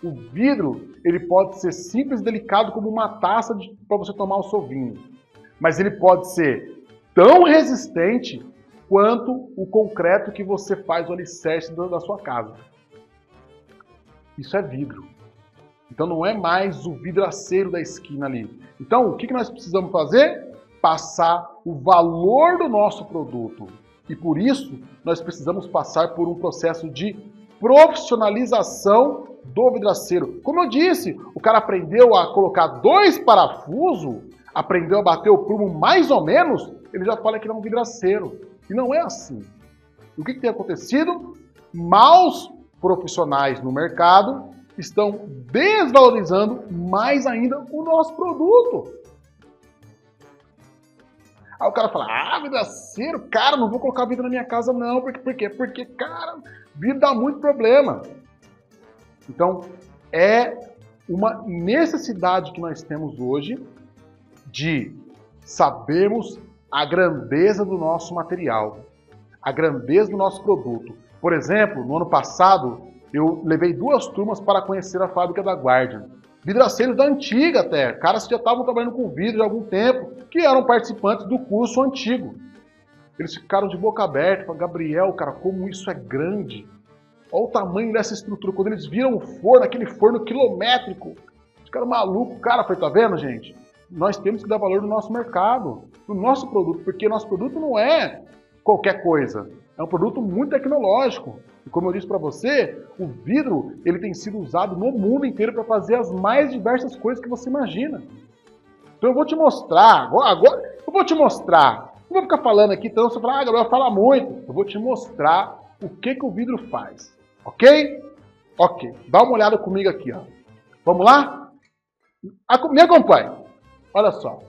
O vidro, ele pode ser simples e delicado como uma taça para você tomar o seu vinho. Mas ele pode ser tão resistente quanto o concreto que você faz o alicerce da sua casa. Isso é vidro. Então não é mais o vidraceiro da esquina ali. Então o que nós precisamos fazer? Passar o valor do nosso produto. E por isso nós precisamos passar por um processo de profissionalização do vidraceiro. Como eu disse, o cara aprendeu a colocar 2 parafusos, aprendeu a bater o prumo mais ou menos, ele já fala que ele é um vidraceiro. E não é assim. E o que tem acontecido? Maus profissionais no mercado estão desvalorizando mais ainda o nosso produto. Aí o cara fala, vidraceiro, cara, não vou colocar vidro na minha casa não. Por quê? Porque, cara, vidro dá muito problema. Então, é uma necessidade que nós temos hoje de sabermos a grandeza do nosso material, a grandeza do nosso produto. Por exemplo, no ano passado, eu levei 2 turmas para conhecer a fábrica da Guardian. Vidraceiros da antiga até, caras que já estavam trabalhando com vidro há algum tempo, que eram participantes do curso antigo. Eles ficaram de boca aberta, falaram, Gabriel, cara, como isso é grande. Olha o tamanho dessa estrutura. Quando eles viram o forno, aquele forno quilométrico, ficaram malucos. Cara, foi, tá vendo, gente? Nós temos que dar valor no nosso mercado, no nosso produto, porque nosso produto não é qualquer coisa. É um produto muito tecnológico. E como eu disse para você, o vidro ele tem sido usado no mundo inteiro para fazer as mais diversas coisas que você imagina. Então eu vou te mostrar, agora eu vou te mostrar. Não vou ficar falando aqui, então você fala, Gabriel, fala muito. Eu vou te mostrar o que o vidro faz. Ok? Ok. Dá uma olhada comigo aqui, ó. Vamos lá? Me acompanhe. Olha só.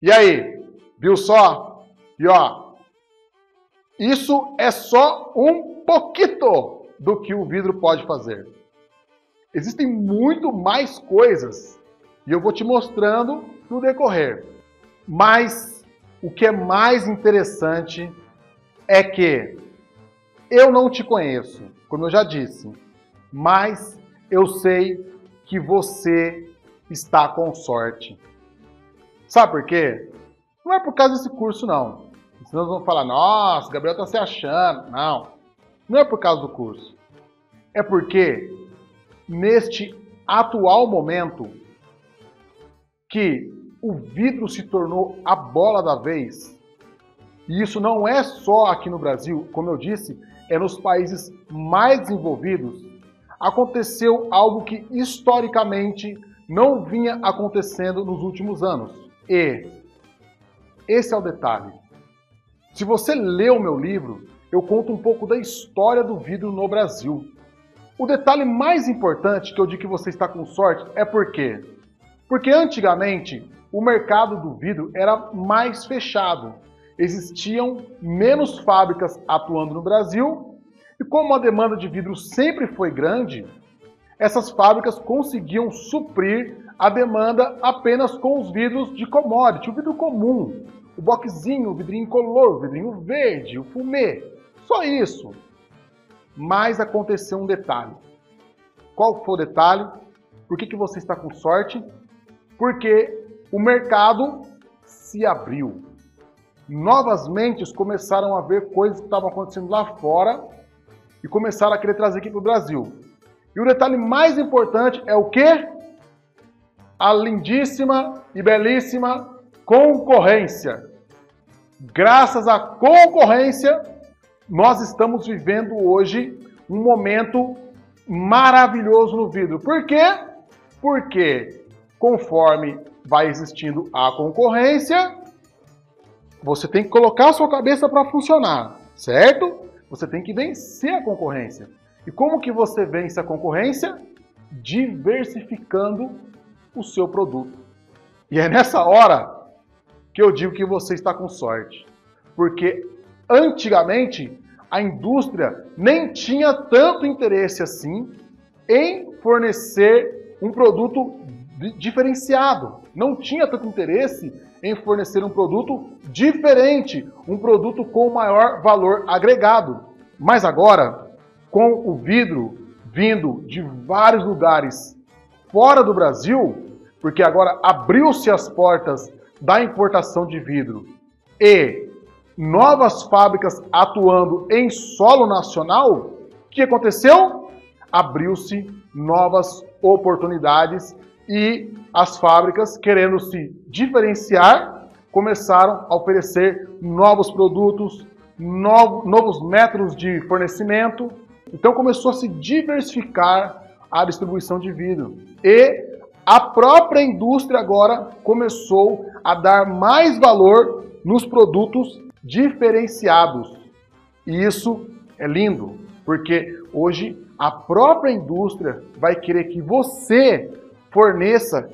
E aí, viu só? E ó, isso é só um pouquinho do que o vidro pode fazer. Existem muito mais coisas e eu vou te mostrando no decorrer. Mas o que é mais interessante é que eu não te conheço, como eu já disse, mas eu sei que você está com sorte. Sabe por quê? Não é por causa desse curso, não. Senão vão falar, nossa, o Gabriel está se achando. Não, não é por causa do curso. É porque, neste atual momento, que o vidro se tornou a bola da vez, e isso não é só aqui no Brasil, como eu disse, é nos países mais desenvolvidos, aconteceu algo que historicamente não vinha acontecendo nos últimos anos. E esse é o detalhe. Se você lê o meu livro, eu conto um pouco da história do vidro no Brasil. O detalhe mais importante que eu digo que você está com sorte é por quê? Porque antigamente o mercado do vidro era mais fechado. Existiam menos fábricas atuando no Brasil e como a demanda de vidro sempre foi grande, essas fábricas conseguiam suprir a demanda apenas com os vidros de commodity, o vidro comum, o boxzinho, o vidrinho incolor, o vidrinho verde, o fumê, só isso. Mas aconteceu um detalhe. Qual foi o detalhe? Por que você está com sorte? Porque o mercado se abriu. Novas mentes começaram a ver coisas que estavam acontecendo lá fora e começaram a querer trazer aqui para o Brasil. E o detalhe mais importante é o quê? A lindíssima e belíssima concorrência. Graças à concorrência, nós estamos vivendo hoje um momento maravilhoso no vidro. Por quê? Porque conforme vai existindo a concorrência, você tem que colocar a sua cabeça para funcionar, certo? Você tem que vencer a concorrência. E como que você vence a concorrência? Diversificando o seu produto. E é nessa hora que eu digo que você está com sorte. Porque antigamente a indústria nem tinha tanto interesse assim em fornecer um produto diferenciado. Não tinha tanto interesse em fornecer um produto diferente, um produto com maior valor agregado. Mas agora, com o vidro vindo de vários lugares fora do Brasil, porque agora abriu-se as portas da importação de vidro e novas fábricas atuando em solo nacional, o que aconteceu? Abriu-se novas oportunidades e as fábricas, querendo se diferenciar, começaram a oferecer novos produtos, novos métodos de fornecimento. Então começou a se diversificar a distribuição de vidro. E a própria indústria agora começou a dar mais valor nos produtos diferenciados. E isso é lindo, porque hoje a própria indústria vai querer que você forneça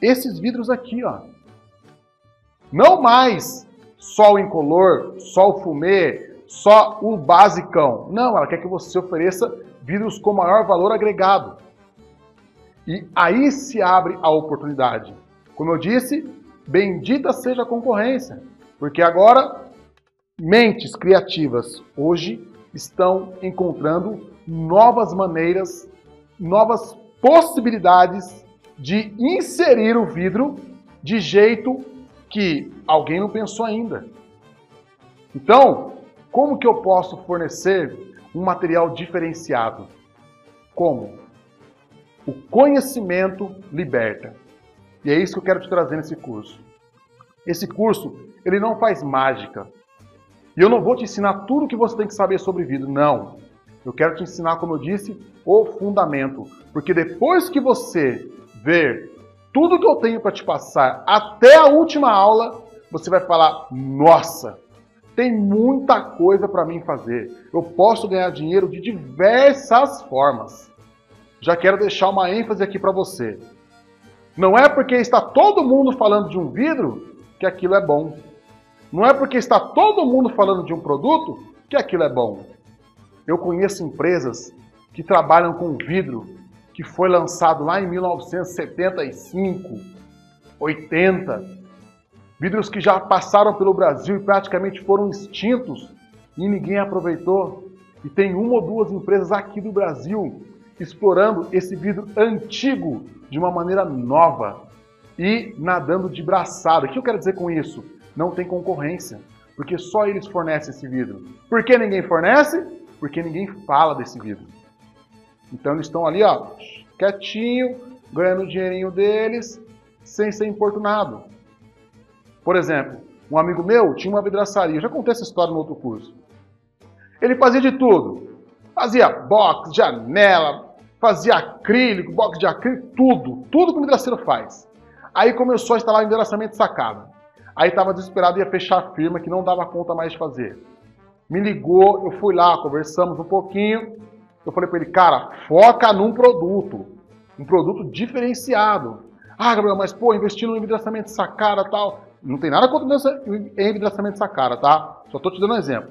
esses vidros aqui, ó. Não mais só o incolor, só o fumê, só o basicão. Não, ela quer que você ofereça vidros com maior valor agregado. E aí se abre a oportunidade. Como eu disse, bendita seja a concorrência, porque agora mentes criativas hoje estão encontrando novas maneiras, novas possibilidades de inserir o vidro de jeito que alguém não pensou ainda. Então, como que eu posso fornecer um material diferenciado? Como? O conhecimento liberta. E é isso que eu quero te trazer nesse curso. Esse curso, ele não faz mágica. E eu não vou te ensinar tudo o que você tem que saber sobre vidro, não. Eu quero te ensinar, como eu disse, o fundamento. Porque depois que você ver tudo que eu tenho para te passar até a última aula, você vai falar, nossa, tem muita coisa para mim fazer. Eu posso ganhar dinheiro de diversas formas. Já quero deixar uma ênfase aqui para você. Não é porque está todo mundo falando de um vidro que que aquilo é bom. Não é porque está todo mundo falando de um produto que aquilo é bom. Eu conheço empresas que trabalham com vidro que foi lançado lá em 1975, 80. Vidros que já passaram pelo Brasil e praticamente foram extintos e ninguém aproveitou. E tem uma ou duas empresas aqui do Brasil explorando esse vidro antigo de uma maneira nova e nadando de braçada. O que eu quero dizer com isso? Não tem concorrência, porque só eles fornecem esse vidro. Por que ninguém fornece? Porque ninguém fala desse vidro. Então eles estão ali, ó, quietinho, ganhando o dinheirinho deles, sem ser importunado. Por exemplo, um amigo meu tinha uma vidraçaria, eu já contei essa história no outro curso. Ele fazia de tudo. Fazia box, janela, fazia acrílico, box de acrílico, tudo que o vidraceiro faz. Aí começou a instalar endereçamento de sacada. Aí estava desesperado, ia fechar a firma, que não dava conta mais de fazer. Me ligou, eu fui lá, conversamos um pouquinho. Eu falei para ele, cara, foca num produto. Um produto diferenciado. Ah, Gabriel, mas pô, investir no envidraçamento de sacada e tal. Não tem nada contra envidraçamento de sacada, tá? Só estou te dando um exemplo.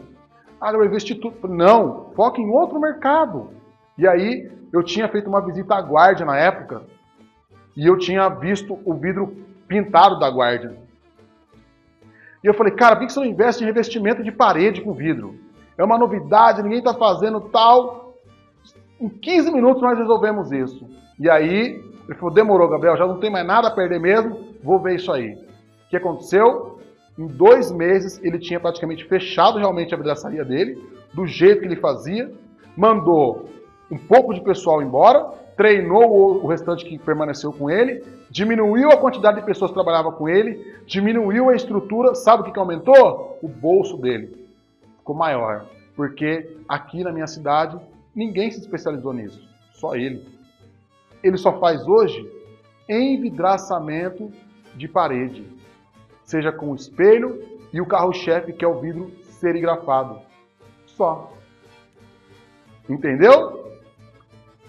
Ah, Gabriel, investir tudo. Não, foca em outro mercado. E aí, eu tinha feito uma visita à Guardia na época. E eu tinha visto o vidro pintado da Guardia. E eu falei, cara, por que você não investe em revestimento de parede com vidro? É uma novidade, ninguém está fazendo tal. Em 15 minutos nós resolvemos isso. E aí, ele falou, demorou, Gabriel, já não tem mais nada a perder mesmo, vou ver isso aí. O que aconteceu? Em 2 meses, ele tinha praticamente fechado realmente a vidraçaria dele, do jeito que ele fazia, mandou um pouco de pessoal embora, treinou o restante que permaneceu com ele, diminuiu a quantidade de pessoas que trabalhavam com ele, diminuiu a estrutura, sabe o que aumentou? O bolso dele ficou maior, porque aqui na minha cidade ninguém se especializou nisso, só ele. Ele só faz hoje envidraçamento de parede, seja com o espelho e o carro-chefe, que é o vidro serigrafado. Só. Entendeu?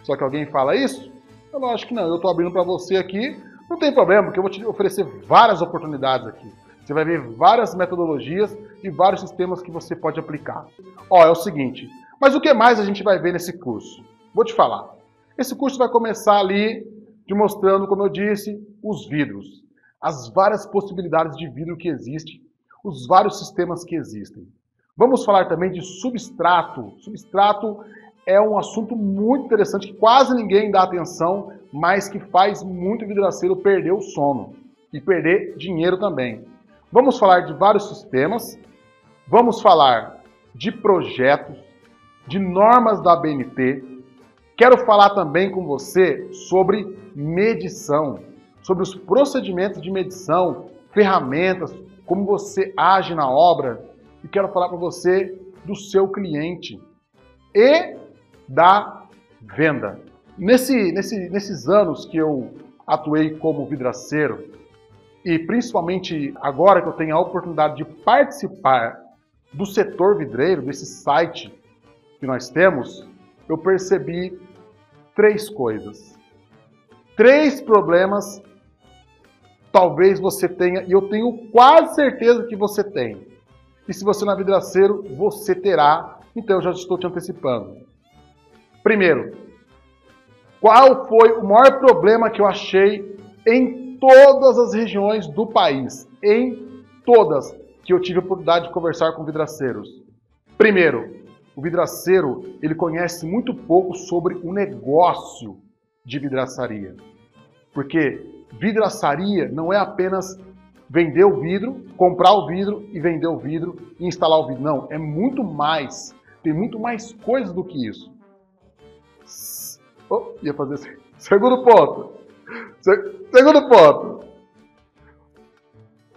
Só que alguém fala isso? Eu acho que não. Eu estou abrindo para você aqui. Não tem problema, porque eu vou te oferecer várias oportunidades aqui. Você vai ver várias metodologias e vários sistemas que você pode aplicar. Ó, é o seguinte. Mas o que mais a gente vai ver nesse curso? Vou te falar. Esse curso vai começar ali te mostrando, como eu disse, os vidros. As várias possibilidades de vidro que existem. Os vários sistemas que existem. Vamos falar também de substrato. Substrato é um assunto muito interessante que quase ninguém dá atenção, mas que faz muito vidraceiro perder o sono e perder dinheiro também. Vamos falar de vários sistemas, vamos falar de projetos, de normas da ABNT. Quero falar também com você sobre medição, sobre os procedimentos de medição, ferramentas, como você age na obra. E quero falar para você do seu cliente e da venda. Nesses anos que eu atuei como vidraceiro, e principalmente agora que eu tenho a oportunidade de participar do setor vidreiro, desse site que nós temos, eu percebi 3 coisas. 3 problemas talvez você tenha, e eu tenho quase certeza que você tem. E se você não é vidraceiro, você terá. Então eu já estou te antecipando. Primeiro, qual foi o maior problema que eu achei em todas as regiões do país? Em todas que eu tive a oportunidade de conversar com vidraceiros. Primeiro, o vidraceiro, ele conhece muito pouco sobre o negócio de vidraçaria. Porque vidraçaria não é apenas vender o vidro, comprar o vidro e vender o vidro e instalar o vidro. Não, é muito mais. Tem muito mais coisas do que isso. Oh, ia fazer assim. Segundo ponto. Segundo ponto.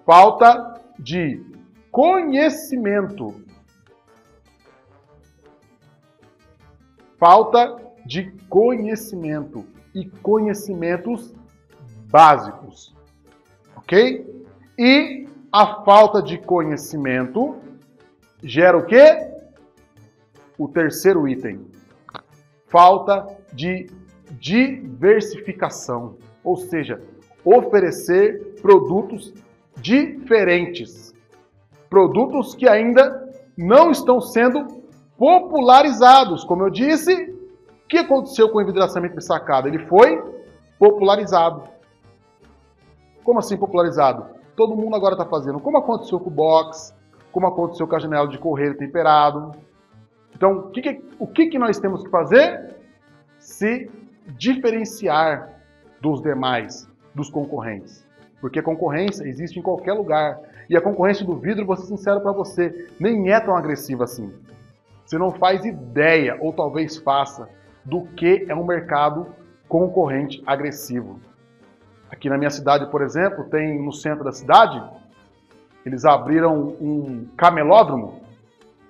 Falta de conhecimento. Falta de conhecimento e conhecimentos básicos. Ok? E a falta de conhecimento gera o quê? O terceiro item. Falta de diversificação, ou seja, oferecer produtos diferentes. Produtos que ainda não estão sendo popularizados. Como eu disse, o que aconteceu com o envidraçamento de sacada? Ele foi popularizado. Como assim popularizado? Todo mundo agora está fazendo. Como aconteceu com o box, como aconteceu com a janela de correio temperado. Então, o que nós temos que fazer? Se diferenciar dos demais, dos concorrentes. Porque a concorrência existe em qualquer lugar. E a concorrência do vidro, vou ser sincero para você, nem é tão agressiva assim. Você não faz ideia, ou talvez faça, do que é um mercado concorrente agressivo. Aqui na minha cidade, por exemplo, tem no centro da cidade, eles abriram um camelódromo,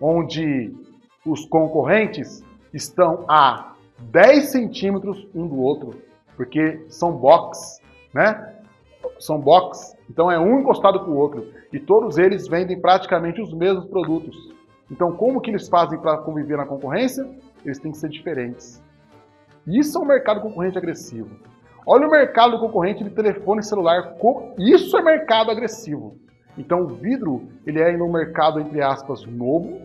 onde os concorrentes estão a 10 centímetros um do outro, porque são box, né? São box, então é um encostado com o outro. E todos eles vendem praticamente os mesmos produtos. Então, como que eles fazem para conviver na concorrência? Eles têm que ser diferentes. Isso é um mercado concorrente agressivo. Olha o mercado concorrente de telefone celular. Isso é mercado agressivo. Então, o vidro, ele é ainda um mercado, entre aspas, novo.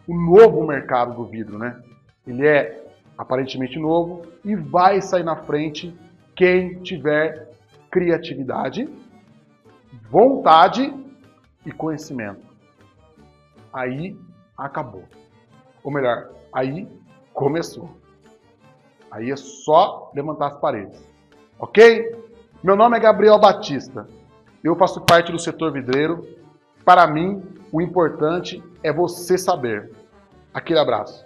O novo mercado do vidro, né? Ele é aparentemente novo e vai sair na frente quem tiver criatividade, vontade e conhecimento. Aí acabou. Ou melhor, aí começou. Aí é só levantar as paredes. Ok? Meu nome é Gabriel Batista. Eu faço parte do setor vidreiro. Para mim, o importante é você saber. Aquele abraço.